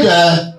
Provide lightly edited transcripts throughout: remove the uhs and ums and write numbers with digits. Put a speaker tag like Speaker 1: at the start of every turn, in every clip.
Speaker 1: de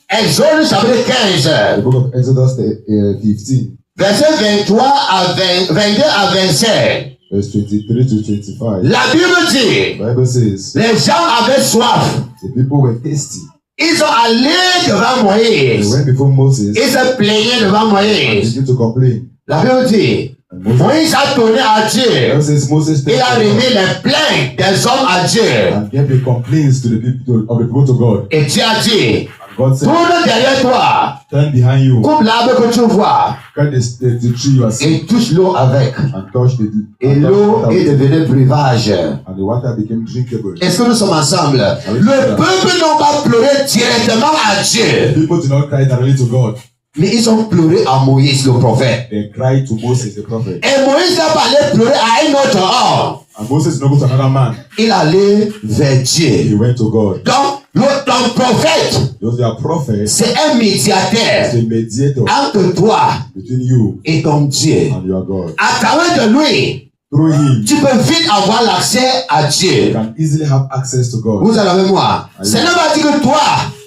Speaker 1: Exode chapitre 15.
Speaker 2: The book of Exodus 15.
Speaker 1: Verset 23 à 22 à 25.
Speaker 2: Verse 23 to 25.
Speaker 1: La Bible dit,
Speaker 2: The Bible says,
Speaker 1: les gens avaient soif.
Speaker 2: the people were thirsty.
Speaker 1: Ils sont allés devant
Speaker 2: They
Speaker 1: Moïse.
Speaker 2: went before Moses
Speaker 1: Ils se plaignaient devant
Speaker 2: and
Speaker 1: Moïse.
Speaker 2: began to complain.
Speaker 1: La Bible dit,
Speaker 2: And Moses,
Speaker 1: Moïse a tourné à
Speaker 2: the
Speaker 1: Dieu.
Speaker 2: Bible says Moses
Speaker 1: Il a
Speaker 2: turned
Speaker 1: remis les plaintes des hommes à Dieu.
Speaker 2: and gave the complaints to the people of the people to God.
Speaker 1: Et Dieu a dit,
Speaker 2: And God said,
Speaker 1: tourne derrière toi,
Speaker 2: turn behind you,
Speaker 1: coupe l'arbre que tu vois
Speaker 2: cut the tree you are seeing,
Speaker 1: et touche l'eau avec.
Speaker 2: and touch the
Speaker 1: Et
Speaker 2: and
Speaker 1: l'eau
Speaker 2: touch
Speaker 1: est
Speaker 2: the water,
Speaker 1: devenue breuvage.
Speaker 2: and the water became drinkable.
Speaker 1: Est-ce que nous sommes ensemble? Le peuple n'a pas pleuré directement à Dieu,
Speaker 2: People did not cry directly to God.
Speaker 1: mais ils ont pleuré à Moïse le prophète.
Speaker 2: They cried to Moses the prophet.
Speaker 1: Et Moïse n'a pas allé pleurer à un autre homme.
Speaker 2: And Moses did not go to another man.
Speaker 1: Il allait vers
Speaker 2: He
Speaker 1: Dieu.
Speaker 2: went to God.
Speaker 1: Donc, ton prophète,
Speaker 2: Those are prophets.
Speaker 1: c'est un médiateur
Speaker 2: It's a mediator
Speaker 1: entre toi
Speaker 2: between you
Speaker 1: et ton Dieu.
Speaker 2: and your God.
Speaker 1: À travers de lui,
Speaker 2: Through him,
Speaker 1: tu peux vite avoir l'accès à
Speaker 2: you
Speaker 1: Dieu.
Speaker 2: can easily have access to God.
Speaker 1: Vous êtes avec moi? Ce n'est pas dit que toi,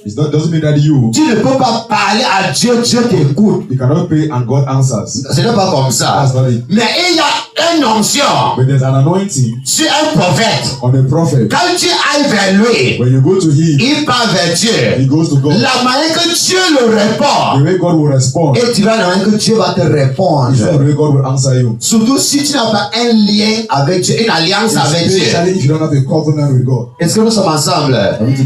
Speaker 2: Doesn't mean that you
Speaker 1: tu ne peux pas parler à Dieu, Dieu t'écoute.
Speaker 2: cannot pray and God answers.
Speaker 1: Ce n'est pas comme ça.
Speaker 2: That's not it.
Speaker 1: Mais il y a une onction
Speaker 2: But there's an anointing
Speaker 1: sur un prophète.
Speaker 2: on a prophet.
Speaker 1: Quand tu ailles vers lui,
Speaker 2: When you go to him,
Speaker 1: il part vers Dieu.
Speaker 2: he goes to God.
Speaker 1: La manière que Dieu le
Speaker 2: The
Speaker 1: répond,
Speaker 2: way God will respond
Speaker 1: et tu vas la manière que Dieu va te répondre.
Speaker 2: is not the way God will answer you.
Speaker 1: Surtout si tu n'as pas un lien avec Dieu, une alliance avec Dieu.
Speaker 2: Especially if you don't have a covenant with God.
Speaker 1: Est-ce que nous sommes ensemble?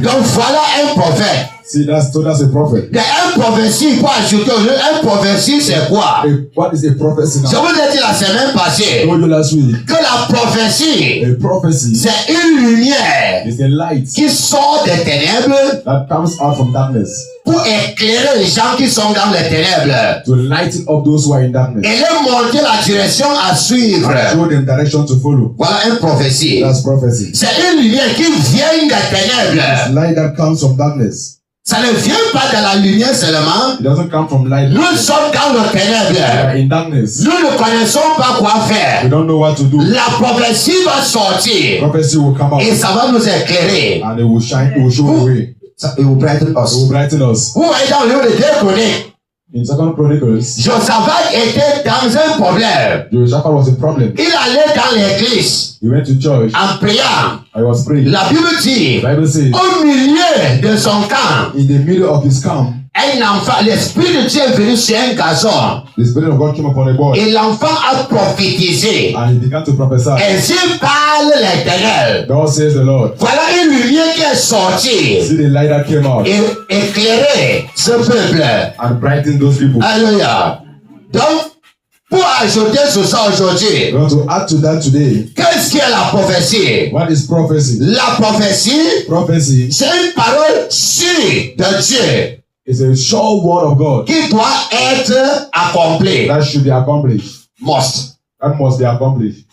Speaker 1: Donc voilà un prophète.
Speaker 2: See, that's a prophet.
Speaker 1: Il y a un prophétie, pour ajouter, un prophétie c'est quoi?
Speaker 2: What is a prophecy
Speaker 1: Je
Speaker 2: now?
Speaker 1: vous ai dit la semaine
Speaker 2: I
Speaker 1: passée
Speaker 2: told you last week.
Speaker 1: que la prophétie,
Speaker 2: A prophecy
Speaker 1: c'est une lumière
Speaker 2: is a light
Speaker 1: qui sort des ténèbres
Speaker 2: that comes out from darkness
Speaker 1: pour éclairer les gens qui sont dans les ténèbres
Speaker 2: to lighten up those who are in darkness
Speaker 1: et leur montrer la direction à suivre.
Speaker 2: and show them direction to follow.
Speaker 1: Voilà une prophétie.
Speaker 2: That's prophecy.
Speaker 1: C'est une lumière qui vient des ténèbres.
Speaker 2: Light that comes from darkness.
Speaker 1: Ça ne vient pas de la lumière seulement.
Speaker 2: It doesn't come from light.
Speaker 1: Nous sommes dans le
Speaker 2: We are
Speaker 1: ténèbre.
Speaker 2: in darkness.
Speaker 1: Nous ne connaissons pas quoi
Speaker 2: We
Speaker 1: faire.
Speaker 2: don't know what to do.
Speaker 1: La prophétie va sortir
Speaker 2: Prophecy will come out
Speaker 1: et ça va nous éclairer.
Speaker 2: and it will shine, it will show the way.
Speaker 1: It will brighten
Speaker 2: It will
Speaker 1: us.
Speaker 2: brighten us.
Speaker 1: Vous voyez dans le livre de 2 Chroniques,
Speaker 2: In 2 Chronicles,
Speaker 1: Josaphat était dans un problème.
Speaker 2: Jehoshaphat was a problem.
Speaker 1: Il allait dans l'église
Speaker 2: He went to church.
Speaker 1: en priant.
Speaker 2: I was praying.
Speaker 1: La Bible dit,
Speaker 2: The Bible says,
Speaker 1: au milieu de son camp,
Speaker 2: in the middle of his camp,
Speaker 1: un enfant, l'Esprit de Dieu est venu sur un garçon.
Speaker 2: the Spirit of God came upon a boy
Speaker 1: Et l'enfant a prophétisé.
Speaker 2: and he began to prophesy.
Speaker 1: Ainsi parle l'Éternel.
Speaker 2: God says the Lord.
Speaker 1: Voilà une lumière qui est sortie
Speaker 2: See the light that came out
Speaker 1: et éclairer ce peuple.
Speaker 2: and brighten those people.
Speaker 1: Alléluia. Donc, pour ajouter sur ça aujourd'hui,
Speaker 2: We want to add to that today.
Speaker 1: qu'est-ce qu'est la prophétie?
Speaker 2: What is prophecy?
Speaker 1: La prophétie,
Speaker 2: Prophecy
Speaker 1: c'est une parole sûre de Dieu
Speaker 2: is a sure word of God
Speaker 1: qui doit être accomplie.
Speaker 2: that should be accomplished.
Speaker 1: Must.
Speaker 2: That must be accomplished.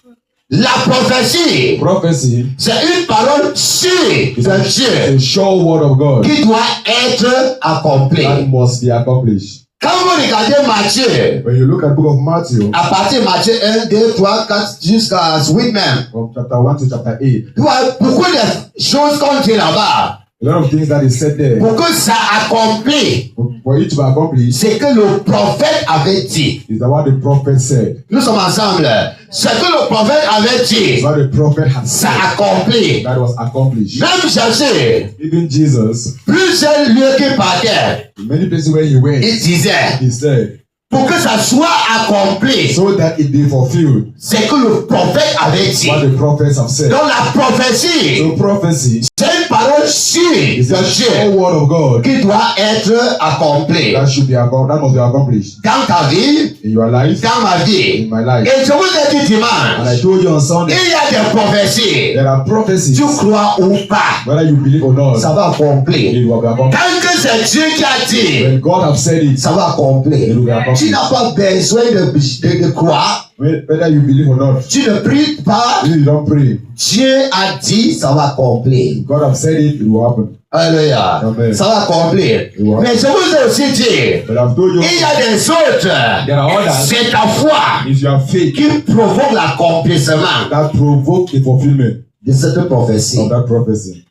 Speaker 1: La prophétie,
Speaker 2: Prophecy
Speaker 1: c'est une parole sûre
Speaker 2: is
Speaker 1: de Dieu
Speaker 2: a sure word of God
Speaker 1: qui doit être accomplie.
Speaker 2: that must be accomplished.
Speaker 1: Quand vous regardez Matthieu,
Speaker 2: When you look at the book of Matthew,
Speaker 1: à partir de Matthieu 1, 2, 3, 4, jusqu'à 8 même,
Speaker 2: from chapter 1 to chapter 8,
Speaker 1: tu vois beaucoup de choses qu'on dit là-bas.
Speaker 2: a lot of things that is said there.
Speaker 1: Pour que ça accomplit
Speaker 2: For it to be accomplished,
Speaker 1: ce que le prophète avait dit.
Speaker 2: is what the prophet said.
Speaker 1: Nous sommes ensemble. Ce que le prophète avait dit,
Speaker 2: It's what the prophet had
Speaker 1: ça
Speaker 2: said
Speaker 1: accomplit.
Speaker 2: that was accomplished.
Speaker 1: Même Jésus,
Speaker 2: Even Jesus,
Speaker 1: plusieurs lieux qui partaient,
Speaker 2: in many places where he went,
Speaker 1: il disait,
Speaker 2: he said,
Speaker 1: pour que ça soit accompli,
Speaker 2: so that it be fulfilled
Speaker 1: ce que le prophète avait dit.
Speaker 2: what the prophets have said.
Speaker 1: Donc la prophétie,
Speaker 2: So prophecy
Speaker 1: c'est une parole sûre
Speaker 2: is a
Speaker 1: de
Speaker 2: sure
Speaker 1: Dieu
Speaker 2: word of God
Speaker 1: qui doit être accomplie
Speaker 2: that should be that must be accomplished
Speaker 1: dans ta vie,
Speaker 2: in your life,
Speaker 1: dans ma vie.
Speaker 2: in my life.
Speaker 1: Et je vous ai dit
Speaker 2: And I
Speaker 1: dimanche,
Speaker 2: told you on Sunday,
Speaker 1: il y a des prophéties.
Speaker 2: there are prophecies,
Speaker 1: Tu crois ou pas,
Speaker 2: whether you believe or not,
Speaker 1: ça va accomplir.
Speaker 2: it will be accomplished.
Speaker 1: Tant que c'est Dieu qui a dit,
Speaker 2: When God have said it,
Speaker 1: ça va accomplir.
Speaker 2: it will be accomplished.
Speaker 1: Tu n'as pas besoin de croire.
Speaker 2: Whether you believe or not,
Speaker 1: Tu ne pries pas.
Speaker 2: if you don't pray,
Speaker 1: Dieu a dit, ça va accomplir.
Speaker 2: God have said it, it will happen.
Speaker 1: Alléluia.
Speaker 2: Amen.
Speaker 1: Ça va accomplir.
Speaker 2: Ouais.
Speaker 1: Mais je vous ai aussi dit,
Speaker 2: But I've told you,
Speaker 1: il y a des autres.
Speaker 2: there are others,
Speaker 1: C'est ta foi
Speaker 2: if you have faith,
Speaker 1: qui provoque l'accomplissement
Speaker 2: that provoke the fulfillment
Speaker 1: de cette prophétie.
Speaker 2: of that prophecy.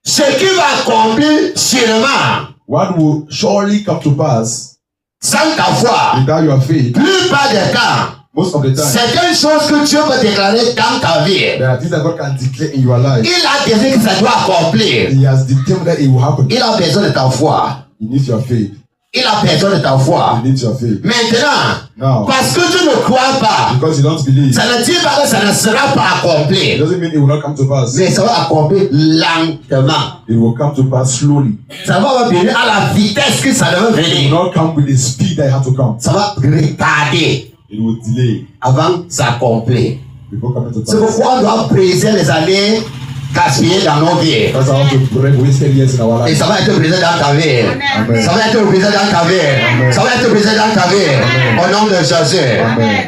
Speaker 1: Ce qui va accomplir sûrement,
Speaker 2: what will surely come to pass
Speaker 1: sans ta foi,
Speaker 2: without your faith,
Speaker 1: plupart des cas,
Speaker 2: most of the time,
Speaker 1: certaines choses que Dieu peut déclarer dans ta vie,
Speaker 2: there are things that God can declare in your life.
Speaker 1: il a décidé que ça doit accomplir.
Speaker 2: He has determined that it will happen.
Speaker 1: Il a besoin de ta foi.
Speaker 2: He needs your faith.
Speaker 1: Il a besoin de ta foi.
Speaker 2: He needs your faith.
Speaker 1: Maintenant,
Speaker 2: Now,
Speaker 1: parce que tu ne crois pas,
Speaker 2: because you don't believe,
Speaker 1: ça ne dit pas que ça ne sera pas
Speaker 2: it
Speaker 1: accompli.
Speaker 2: doesn't mean it will not come to pass.
Speaker 1: Mais ça va accomplir lentement.
Speaker 2: It will come to pass slowly.
Speaker 1: Ça va venir à la vitesse que ça devait
Speaker 2: It will
Speaker 1: venir.
Speaker 2: not come with the speed that it had to come.
Speaker 1: Ça va retarder
Speaker 2: It will delay
Speaker 1: avant de s'accomplir.
Speaker 2: before coming to
Speaker 1: C'est
Speaker 2: pass.
Speaker 1: pourquoi on doit briser les années gaspillées dans nos vies.
Speaker 2: That's how to break wasted years in our
Speaker 1: Et
Speaker 2: life.
Speaker 1: ça va être brisé dans ta vie.
Speaker 2: Amen.
Speaker 1: Ça va être brisé dans ta vie. Ça va être brisé dans ta vie. Au nom de Jésus.
Speaker 2: Amen.